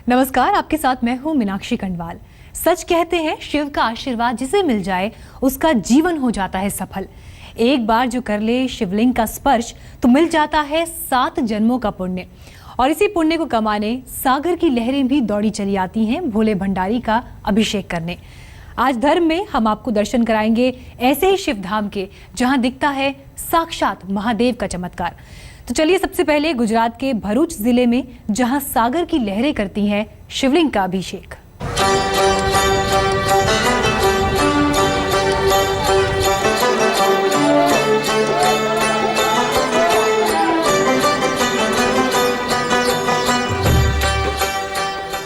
नमस्कार, आपके साथ मैं हूं मीनाक्षी खंडवाल। सच कहते हैं शिव का आशीर्वाद जिसे मिल जाए उसका जीवन हो जाता है सफल। एक बार जो कर ले शिवलिंग का स्पर्श तो मिल जाता है 7 जन्मों का पुण्य। और इसी पुण्य को कमाने सागर की लहरें भी दौड़ी चली आती हैं भोले भंडारी का अभिषेक करने। आज धर्म में हम आपको दर्शन कराएंगे ऐसे ही शिव धाम के जहां दिखता है साक्षात महादेव का चमत्कार। तो चलिए सबसे पहले गुजरात के भरूच जिले में जहां सागर की लहरें करती हैं शिवलिंग का अभिषेक।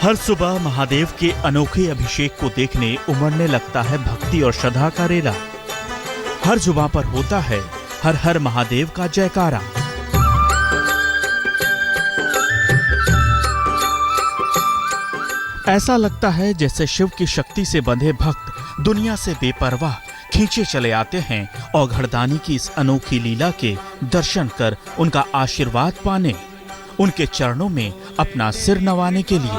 हर सुबह महादेव के अनोखे अभिषेक को देखने उमड़ने लगता है भक्ति और श्रद्धा का रेला। हर जुबां पर होता है हर हर महादेव का जयकारा। ऐसा लगता है जैसे शिव की शक्ति से बंधे भक्त दुनिया से बेपरवाह खींचे चले आते हैं औघड़दानी की इस अनोखी लीला के दर्शन कर उनका आशीर्वाद पाने, उनके चरणों में अपना सिर नवाने के लिए।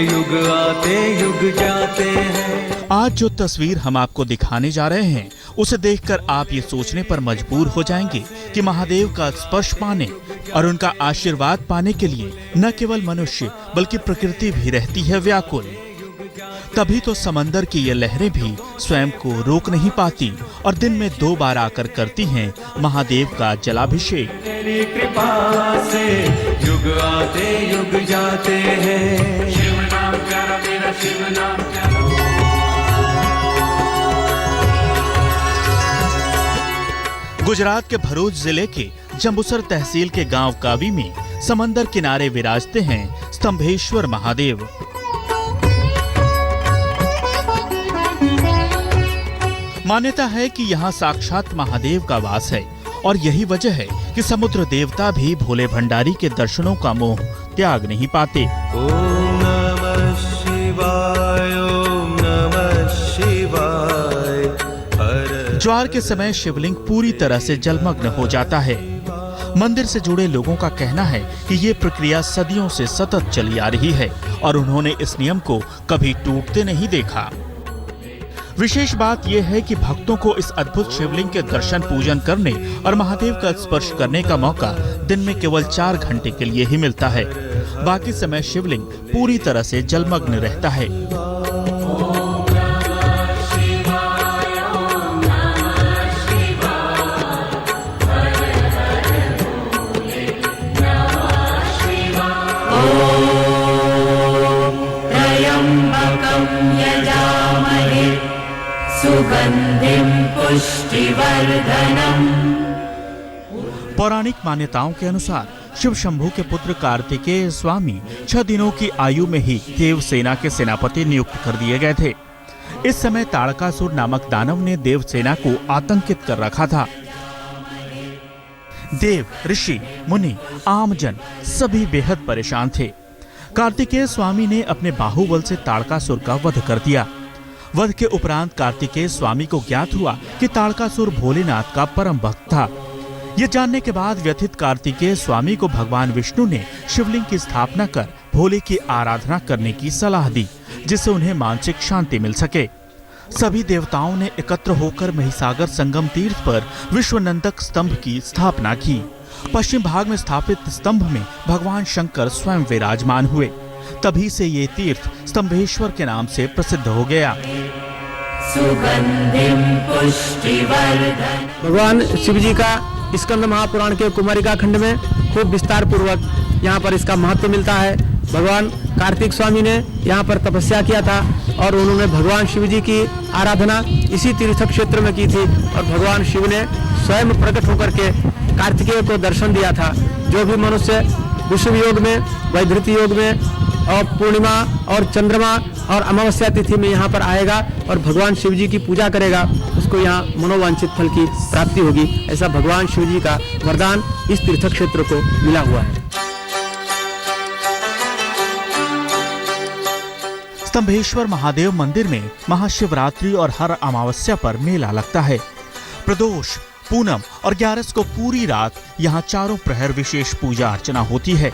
युग आते युग जाते हैं। आज जो तस्वीर हम आपको दिखाने जा रहे हैं उसे देखकर आप ये सोचने पर मजबूर हो जाएंगे कि महादेव का स्पर्श पाने और उनका आशीर्वाद पाने के लिए न केवल मनुष्य बल्कि प्रकृति भी रहती है व्याकुल। तभी तो समंदर की ये लहरें भी स्वयं को रोक नहीं पाती और दिन में 2 बार आकर करती हैं महादेव का जलाभिषेक। तेरी कृपा से युग आते युग जाते हैं। शिव नाम प्यारा मेरा, शिव नाम प्यारा। गुजरात के भरूच जिले के जंबूसर तहसील के गांव कावी में समंदर किनारे विराजते हैं स्तंभेश्वर महादेव। मान्यता है कि यहाँ साक्षात महादेव का वास है और यही वजह है कि समुद्र देवता भी भोले भंडारी के दर्शनों का मोह त्याग नहीं पाते। ओम नमः शिवाय, ओम नमः शिवाय। ज्वार के समय शिवलिंग पूरी तरह से जलमग्न हो जाता है। मंदिर से जुड़े लोगों का कहना है कि ये प्रक्रिया सदियों से सतत चली आ रही है और उन्होंने इस नियम को कभी टूटते नहीं देखा। विशेष बात यह है कि भक्तों को इस अद्भुत शिवलिंग के दर्शन पूजन करने और महादेव का स्पर्श करने का मौका दिन में केवल 4 घंटे के लिए ही मिलता है। बाकी समय शिवलिंग पूरी तरह से जलमग्न रहता है। पौराणिक मान्यताओं के अनुसार शिव शंभू के पुत्र कार्तिकेय स्वामी 6 दिनों की आयु में ही देव सेना के सेनापति नियुक्त कर दिए गए थे। इस समय ताड़कासुर नामक दानव ने देव सेना को आतंकित कर रखा था। देव, ऋषि, मुनि, आमजन सभी बेहद परेशान थे। कार्तिकेय स्वामी ने अपने बाहुबल से ताड़कासुर का वध कर दिया। वध के उपरांत कार्तिकेय स्वामी को ज्ञात हुआ कि ताड़कासुर भोलेनाथ का परम भक्त था। ये जानने के बाद व्यथित कार्तिकेय स्वामी को भगवान विष्णु ने शिवलिंग की स्थापना कर भोले की आराधना करने की सलाह दी, जिससे उन्हें मानसिक शांति मिल सके। सभी देवताओं ने एकत्र होकर महिसागर संगम तीर्थ पर विश्वनंदक स्तंभ की स्थापना की। पश्चिम भाग में स्थापित स्तंभ में भगवान शंकर स्वयं विराजमान हुए। तभी से ये तीर्थ स्तंभेश्वर के नाम से प्रसिद्ध हो गया। भगवान शिव जी का स्कंद महापुराण के कुमारिका खंड में खूब विस्तार पूर्वक यहाँ पर इसका महत्व मिलता है। भगवान कार्तिक स्वामी ने यहाँ पर तपस्या किया था और उन्होंने भगवान शिव जी की आराधना इसी तीर्थ क्षेत्र में की थी और भगवान शिव ने स्वयं प्रकट होकर के कार्तिकेय को दर्शन दिया था। जो भी मनुष्य विषुव योग में, वैधृति योग में और पूर्णिमा और चंद्रमा और अमावस्या तिथि में यहाँ पर आएगा और भगवान शिव जी की पूजा करेगा, उसको यहाँ मनोवांछित फल की प्राप्ति होगी। ऐसा भगवान शिव जी का वरदान इस तीर्थ क्षेत्र को मिला हुआ है। स्तंभेश्वर महादेव मंदिर में महाशिवरात्रि और हर अमावस्या पर मेला लगता है। प्रदोष, पूनम और 11 को पूरी रात यहाँ चारों प्रहर विशेष पूजा अर्चना होती है।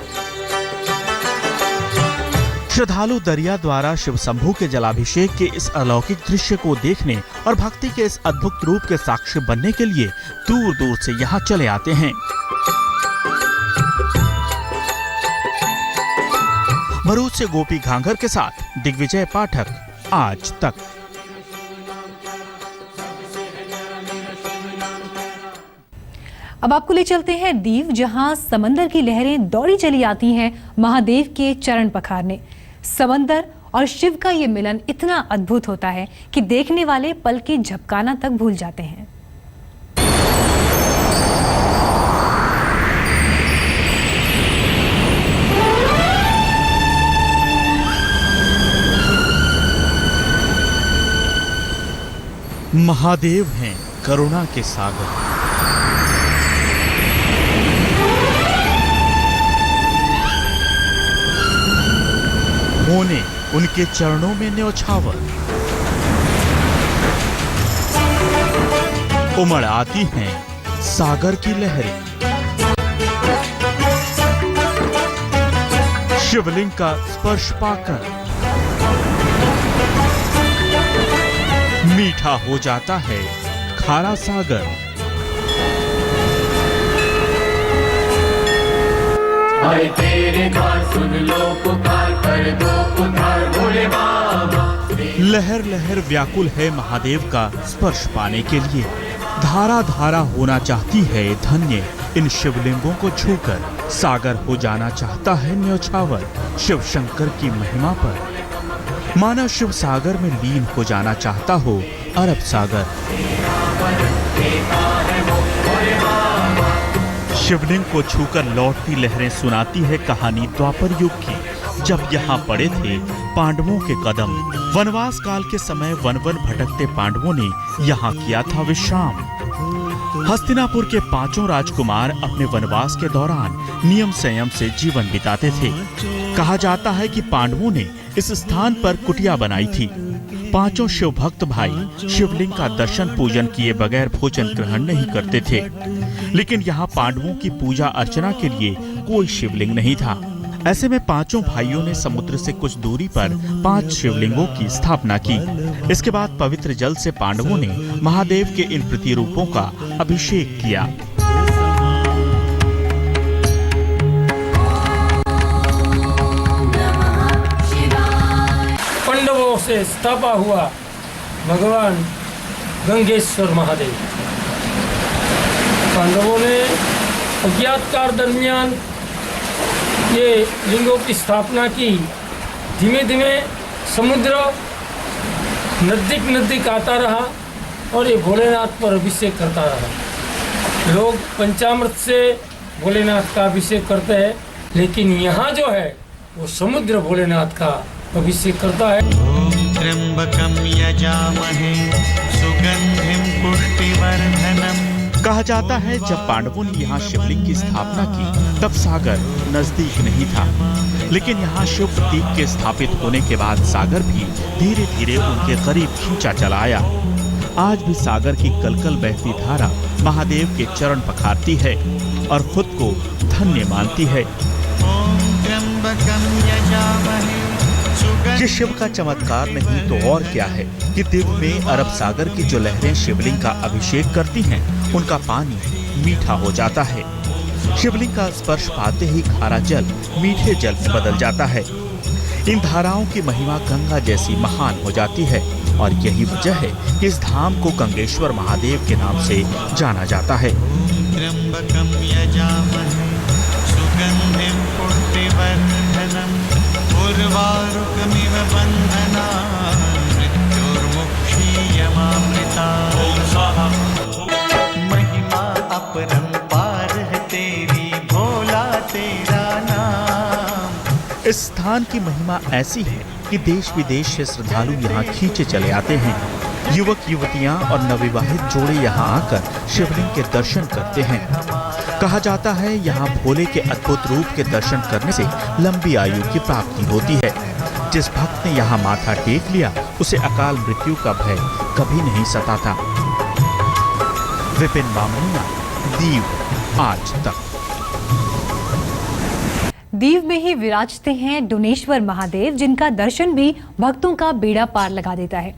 श्रद्धालु दरिया द्वारा शिव शंभू के जलाभिषेक के इस अलौकिक दृश्य को देखने और भक्ति के इस अद्भुत रूप के साक्षी बनने के लिए दूर दूर से यहाँ चले आते हैं। भरूच से गोपी घांगर के साथ दिग्विजय पाठक, आज तक। अब आपको ले चलते हैं दीव, जहां समंदर की लहरें दौड़ी चली आती हैं महादेव के चरण पखारने। समंदर और शिव का ये मिलन इतना अद्भुत होता है कि देखने वाले पल के झपकाना तक भूल जाते हैं। महादेव हैं करुणा के सागर। होने उनके चरणों में न्योछावर, उमड़ आती हैं सागर की लहरें। शिवलिंग का स्पर्श पाकर मीठा हो जाता है खारा सागर। आए तेरे द्वार सुन लो पुकार, कर दो उद्धार भोले बाबा। लहर लहर व्याकुल है महादेव का स्पर्श पाने के लिए। धारा धारा होना चाहती है धन्य इन शिवलिंगों को छूकर। सागर हो जाना चाहता है न्योछावर शिव शंकर की महिमा पर। माना शिव सागर में लीन हो जाना चाहता हो अरब सागर। शिवलिंग को छूकर लौटती लहरें सुनाती है कहानी द्वापर युग की, जब यहाँ पड़े थे पांडवों के कदम। वनवास काल के समय वन वन भटकते पांडवों ने यहाँ किया था विश्राम। हस्तिनापुर के 5 राजकुमार अपने वनवास के दौरान नियम संयम से जीवन बिताते थे। कहा जाता है कि पांडवों ने इस स्थान पर कुटिया बनाई थी। 5 शिव भक्त भाई शिवलिंग का दर्शन पूजन किए बगैर भोजन ग्रहण नहीं करते थे। लेकिन यहाँ पांडवों की पूजा अर्चना के लिए कोई शिवलिंग नहीं था। ऐसे में 5 भाइयों ने समुद्र से कुछ दूरी पर 5 शिवलिंगों की स्थापना की। इसके बाद पवित्र जल से पांडवों ने महादेव के इन प्रतिरूपों का अभिषेक किया। पांडवों से स्थापा हुआ भगवान गंगेश्वर महादेव। पांडवों ने अज्ञात काल दरमियान ये लिंगों की स्थापना की। धीमे धीमे समुद्र नजदीक आता रहा और ये भोलेनाथ पर अभिषेक करता रहा। लोग पंचामृत से भोलेनाथ का अभिषेक करते हैं, लेकिन यहाँ जो है वो समुद्र भोलेनाथ का अभिषेक करता है। ओम त्र्यंबकम यजामहे सुगंधिम पुष्टिवर्धनम। कहा जाता है जब पांडवों ने यहाँ शिवलिंग की स्थापना की तब सागर नजदीक नहीं था, लेकिन यहाँ शिव प्रतीक के स्थापित होने के बाद सागर भी धीरे धीरे उनके करीब खींचा चला आया। आज भी सागर की कलकल बहती धारा महादेव के चरण पखारती है और खुद को धन्य मानती है। ओम त्र्यंबकम यजामहे। ये शिव का चमत्कार नहीं तो और क्या है कि दिव में अरब सागर की जो लहरें शिवलिंग का अभिषेक करती हैं, उनका पानी मीठा हो जाता है। शिवलिंग का स्पर्श पाते ही खारा जल मीठे जल में बदल जाता है। इन धाराओं की महिमा गंगा जैसी महान हो जाती है और यही वजह है कि इस धाम को गंगेश्वर महादेव के नाम से जाना जाता है। त्र्यंबकम यजामहे सुगंधिम पुष्टिवर्धनम। उर्वारुकमिव बंधना मृत्युर्मुक्षीयमामृता। महिमा अपरंपार है तेरी भोला तेरा नाम। इस स्थान की महिमा ऐसी है कि देश विदेश से श्रद्धालु यहाँ खींचे चले आते हैं। युवक युवतियां और नवविवाहित जोड़े यहाँ आकर शिवलिंग के दर्शन करते हैं। कहा जाता है यहाँ भोले के अद्भुत रूप के दर्शन करने से लंबी आयु की प्राप्ति होती है। जिस भक्त ने यहाँ माथा टेक लिया उसे अकाल मृत्यु का भय कभी नहीं सताता। विपिन बामणिया, दीव, आज तक। दीव में ही विराजते हैं डोनेश्वर महादेव, जिनका दर्शन भी भक्तों का बेड़ा पार लगा देता है।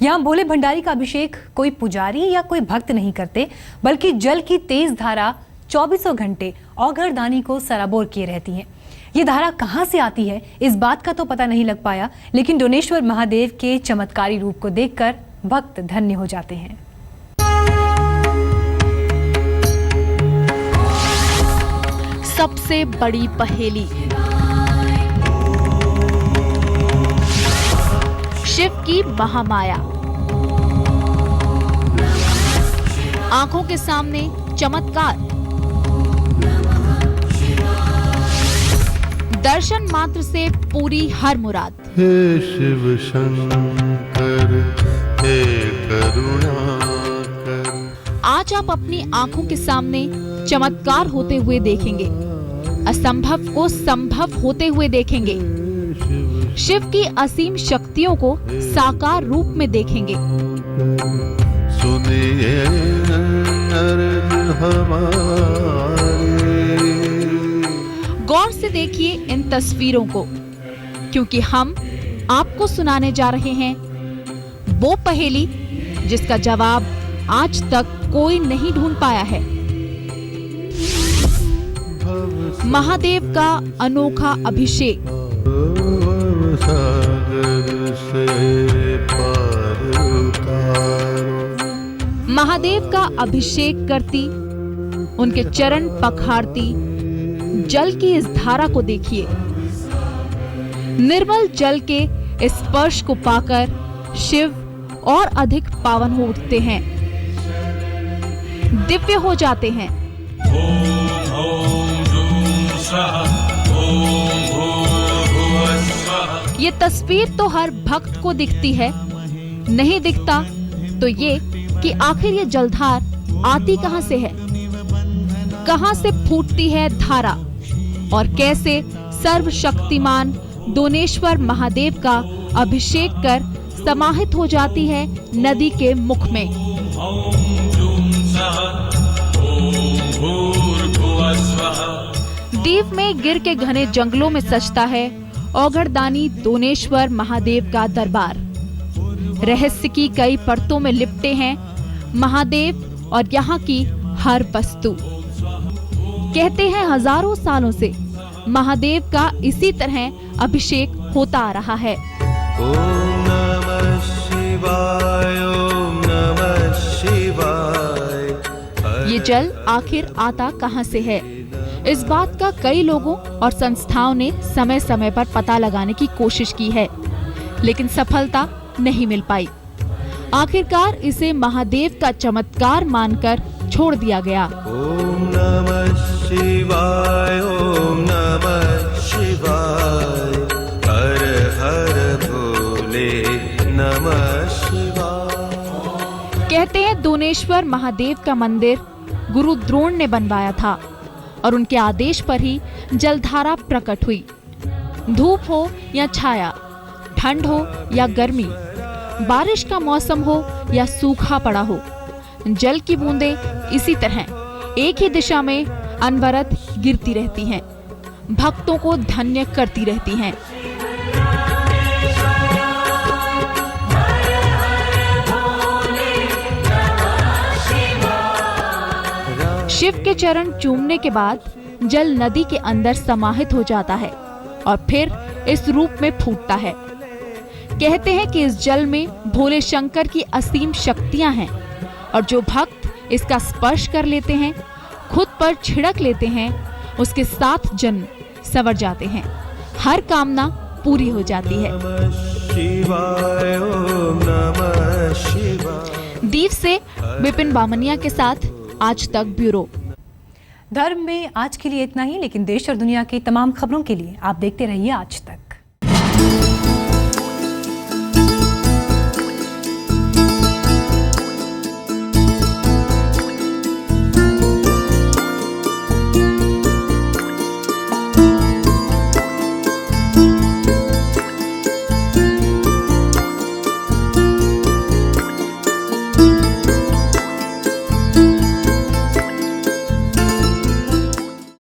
यहाँ भोले भंडारी का अभिषेक कोई पुजारी या कोई भक्त नहीं करते, बल्कि जल की तेज धारा 24 घंटे औघड़ दानी को सराबोर किए रहती है। ये धारा कहाँ से आती है, इस बात का तो पता नहीं लग पाया, लेकिन डोनेश्वर महादेव के चमत्कारी रूप को देखकर भक्त धन्य हो जाते हैं। सबसे बड़ी पहेली, शिव की महामाया। आंखों के सामने चमत्कार, दर्शन मात्र से पूरी हर मुराद। हे शिव शंकर हे करुणाकर। आज आप अपनी आंखों के सामने चमत्कार होते हुए देखेंगे, असंभव को संभव होते हुए देखेंगे, शिव की असीम शक्तियों को साकार रूप में देखेंगे। सुनिए अर्ज हमारे। गौर से देखिए इन तस्वीरों को, क्योंकि हम आपको सुनाने जा रहे हैं वो पहेली जिसका जवाब आज तक कोई नहीं ढूंढ पाया है। महादेव का अनोखा अभिषेक। महादेव का अभिषेक करती, उनके चरण पखारती जल की इस धारा को देखिए। निर्मल जल के इस स्पर्श को पाकर शिव और अधिक पावन हो उठते हैं, दिव्य हो जाते हैं। ये तस्वीर तो हर भक्त को दिखती है, नहीं दिखता तो ये कि आखिर ये जलधार आती कहां से है, कहां से फूटती है धारा, और कैसे सर्वशक्तिमान डोनेश्वर महादेव का अभिषेक कर समाहित हो जाती है नदी के मुख में। दीव में गिर के घने जंगलों में सजता है औघड़दानी डोनेश्वर महादेव का दरबार। रहस्य की कई परतों में लिपटे हैं महादेव और यहाँ की हर वस्तु। कहते हैं हजारों सालों से महादेव का इसी तरह अभिषेक होता आ रहा है। ओम नमः शिवाय, ओम नमः शिवाय। ये जल आखिर आता कहां से है, इस बात का कई लोगों और संस्थाओं ने समय समय पर पता लगाने की कोशिश की है, लेकिन सफलता नहीं मिल पाई। आखिरकार इसे महादेव का चमत्कार मानकर छोड़ दिया गया। ओम नमः शिवाय, ओम नमः शिवाय, हर हर भोले नमः शिवाय। कहते हैं डोनेश्वर महादेव का मंदिर गुरु द्रोण ने बनवाया था और उनके आदेश पर ही जलधारा प्रकट हुई। धूप हो या छाया, ठंड हो या गर्मी, बारिश का मौसम हो या सूखा पड़ा हो, जल की बूंदें इसी तरह एक ही दिशा में अनवरत गिरती रहती हैं, भक्तों को धन्य करती रहती हैं। शिव के चरण चूमने के बाद जल नदी के अंदर समाहित हो जाता है और फिर इस रूप में फूटता है। कहते हैं कि इस जल में भोले शंकर की असीम शक्तियां हैं और जो भक्त इसका स्पर्श कर लेते हैं, खुद पर छिड़क लेते हैं, उसके 7 जन्म संवर जाते हैं, हर कामना पूरी हो जाती है। शिवाय, ओम नमः शिवाय। दीव से विपिन बामनिया के साथ आज तक ब्यूरो। धर्म में आज के लिए इतना ही, लेकिन देश और दुनिया की तमाम खबरों के लिए आप देखते रहिए आज तक।